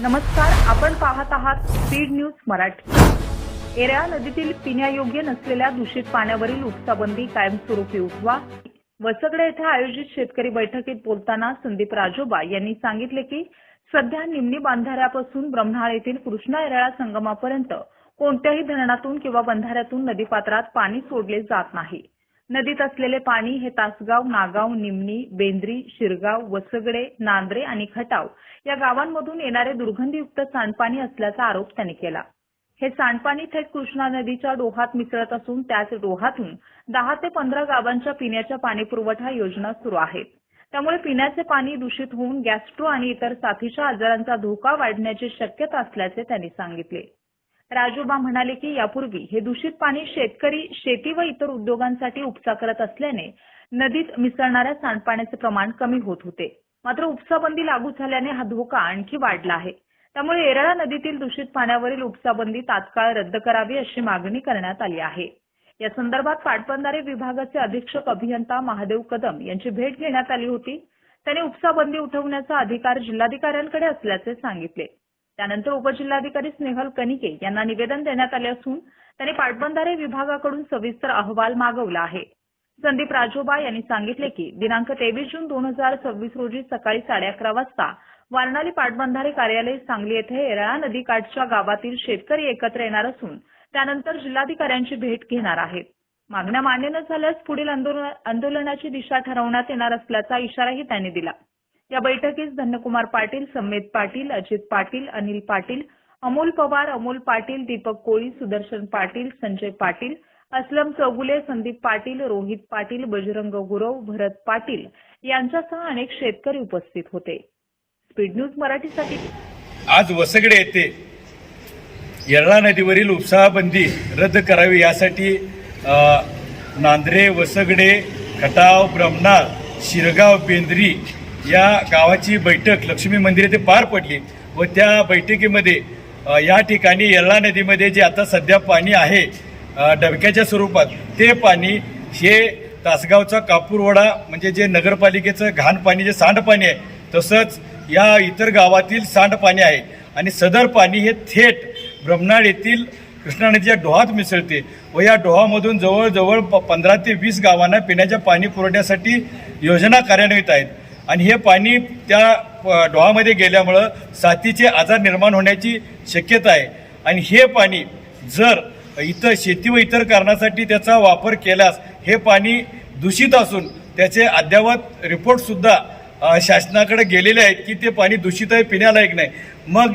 नमस्कार, आपण पाहत आहात स्पीड न्यूज मराठी। येरळा नदीतील पिण्यायोग्य नसलेल्या दूषित पाण्यावरील उपसाबंदी कायमस्वरूपी उठवा। वसगडे येथे आयोजित शेतकरी बैठकीत बोलताना संदीप राजोबा यांनी सांगितले की सध्या निमणी बांधाऱ्यापासून ब्रह्मनाळ येथील कृष्णा येरळा संगमापर्यंत कोणत्याही धरणातून किंवा बंधाऱ्यातून नदीपात्रात पाणी सोडले जात नाही। नदीत असलेले पाणी हे तासगाव, नागाव, निमणी, बेंद्री, शिरगाव, वसगडे, नांद्रे आणि खटाव या गावांमधून येणारे दुर्गंधीयुक्त सांडपाणी असल्याचा आरोप त्यांनी केला। हे सांडपाणी थेट कृष्णा नदीच्या डोहात मिसळत असून त्याच डोहातून 10 ते 15 गावांच्या पिण्याच्या पाणीपुरवठा योजना सुरू आहेत। त्यामुळे पिण्याचे पाणी दूषित होऊन गॅस्ट्रो आणि इतर साथीच्या आजारांचा धोका वाढण्याची शक्यता असल्याचे त्यांनी सांगितले। राजोबा म्हणाले की यापूर्वी हे दूषित पाणी शेतकरी शेती व इतर उद्योगांसाठी उपसा करत असल्याने नदीत मिसळणाऱ्या सांडपाण्याचे प्रमाण कमी होत होते। मात्र उपसाबंदी लागू झाल्याने हा धोका आणखी वाढला आहे। त्यामुळे येरळा नदीतील दूषित पाण्यावरील उपसाबंदी तात्काळ रद्द करावी अशी मागणी करण्यात आली आहे। या संदर्भात पाटबंधारे विभागाचे अधीक्षक अभियंता महादेव कदम यांची भेट घेण्यात आली होती। त्यांनी उपसाबंदी उठवण्याचा अधिकार जिल्हाधिकाऱ्यांकडे असल्याचे सांगितले। त्यानंतर उपजिल्हाधिकारी स्नेहल कनिके यांना निवेदन देण्यात आले असून त्यांनी पाटबंधारे विभागाकडून सविस्तर अहवाल मागवला आहे। संदीप राजोबा यांनी सांगितले की दिनांक 23 जून 2026 रोजी सकाळी 11:30 वाजता वारणाली पाटबंधारे कार्यालय सांगली येथे येरळा नदीकाठच्या गावातील शेतकरी एकत्र येणार असून त्यानंतर जिल्हाधिकाऱ्यांची भेट घेणार आहेत। मागण्या मान्य न झाल्यास पुढील आंदोलनाची दिशा ठरवण्यात येणार असल्याचा इशाराही त्यांनी दिला। या बैठकीस धन्यकुमार पाटील, सम्मेद पाटील, अजित पाटील, अनिल पाटील, अमोल पवार, अमोल पाटील, दीपक कोळी, सुदर्शन पाटील, संजय पाटील, असलम चौगुले, संदीप पाटील, रोहित पाटील, बजरंग गुरव, भरत पाटील यांच्यासह अनेक शेतकरी उपस्थित होते। स्पीड न्यूज मराठीसाठी आज वसगडे येथे येरळा नदीवरील उपसाबंदी रद्द करावी यासाठी नांद्रे, वसगडे, खटाव, ब्रह्मनाळ, शिरगाव, बेंद्री या गावाची बैठक लक्ष्मी मंदिर येथे पार पडली व त्या बैठकीमध्ये या ठिकाणी येरळा नदीमध्ये जे आता सध्या पाणी आहे डबक्याच्या स्वरूपात ते पाणी हे तासगावचा कापूरवाडा म्हणजे जे नगरपालिकेचं घाण पाणी जे सांडपाणी आहे तसंच या इतर गावातील सांडपाणी आहे आणि सदर पाणी हे थेट ब्रह्मनाळ येथील कृष्णा नदीच्या डोहात मिसळते व या डोहामधून जवळजवळ 15 ते 20 गावांना पिण्याच्या पाणी पुरवण्यासाठी योजना कार्यान्वित आहेत आणि हे पाणी त्या डोहामध्ये गेल्यामुळं साथीचे आजार निर्माण होण्याची शक्यता आहे आणि हे पाणी जर इतर शेती व इतर कारणासाठी त्याचा वापर केल्यास हे पाणी दूषित असून त्याचे अद्ययावत रिपोर्टसुद्धा शासनाकडे गेलेले आहेत की ते पाणी दूषित आहे, पिण्यालायक नाही। मग